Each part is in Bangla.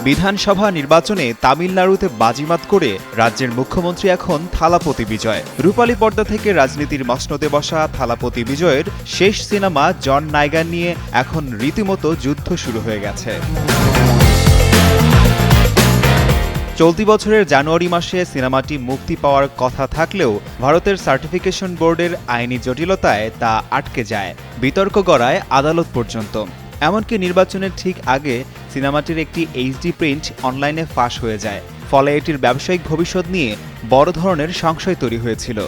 বিধানসভা নির্বাচনে তামিলনাড়ুতে বাজিমাত করে রাজ্যের মুখ্যমন্ত্রী এখন থালাপতি বিজয়। রূপালী পর্দা থেকে রাজনীতির মসনদে বসা থালাপতি বিজয়ের শেষ সিনেমা জন নাইগান নিয়ে এখন রীতিমতো যুদ্ধ শুরু হয়ে গেছে। চলতি বছরের জানুয়ারি মাসে সিনেমাটি মুক্তি পাওয়ার কথা থাকলেও ভারতের সার্টিফিকেশন বোর্ডের আইনি জটিলতায় তা আটকে যায়, বিতর্ক গড়ায় আদালত পর্যন্ত। এমনকি নির্বাচনের ঠিক আগে সিনেমাটির একটি এইচডি প্রিন্ট অনলাইনে ফাঁস হয়ে যায়, ফলে এটির ব্যবসায়িক ভবিষ্যৎ নিয়ে বড় ধরনের সংশয় তৈরি হয়েছিল।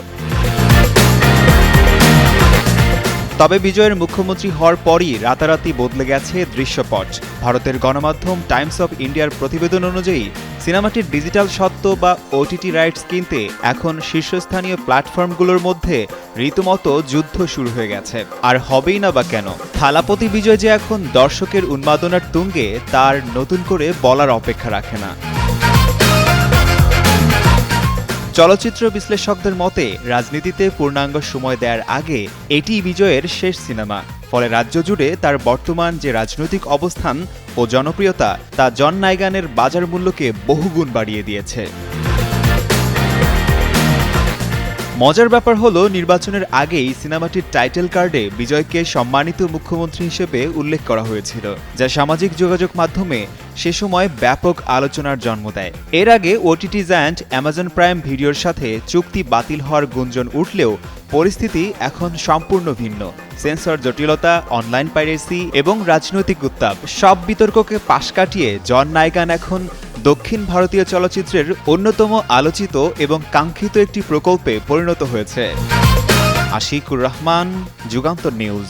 তবে বিজয়ের মুখ্যমন্ত্রী হওয়ার পরই রাতারাতি বদলে গেছে দৃশ্যপট। ভারতের গণমাধ্যম টাইমস অফ ইন্ডিয়ার প্রতিবেদন অনুযায়ী সিনেমাটির ডিজিটাল স্বত্ব বা ওটিটি রাইটস কিনতে এখন শীর্ষস্থানীয় প্ল্যাটফর্মগুলোর মধ্যে রীতিমতো যুদ্ধ শুরু হয়ে গেছে। আর হবেই না বা কেন? থালাপতি বিজয় যে এখন দর্শকের উন্মাদনার তুঙ্গে তার নতুন করে বলার অপেক্ষা রাখে না। চলচ্চিত্র বিশ্লেষকদের মতে রাজনীতিতে পূর্ণাঙ্গ সময় দেওয়ার আগে এটি বিজয়ের শেষ সিনেমা। ফলে রাজ্য জুড়ে তার বর্তমান যে রাজনৈতিক অবস্থান ও জনপ্রিয়তা তা জন নাইগানের বাজার মূল্যকে বহুগুণ বাড়িয়ে দিয়েছে। মজার ব্যাপার হলো, নির্বাচনের আগেই সিনেমাটির টাইটেল কার্ডে বিজয়কে সম্মানিত মুখ্যমন্ত্রী হিসেবে উল্লেখ করা হয়েছিল, যা সামাজিক যোগাযোগ মাধ্যমে সে সময় ব্যাপক আলোচনার জন্ম দেয়। এর আগে ওটিটি জায়ান্ট অ্যামাজন প্রাইম ভিডিওর সাথে চুক্তি বাতিল হওয়ার গুঞ্জন উঠলেও পরিস্থিতি এখন সম্পূর্ণ ভিন্ন। সেন্সর জটিলতা, অনলাইন পাইরেসি এবং রাজনৈতিক উত্তাপ সব বিতর্ককে পাশ কাটিয়ে জন নাইগান এখন দক্ষিণ ভারতীয় চলচ্চিত্রের অন্যতম আলোচিত এবং কাঙ্ক্ষিত একটি প্রকল্পে পরিণত হয়েছে। আশিকুর রহমান, যুগান্তর নিউজ।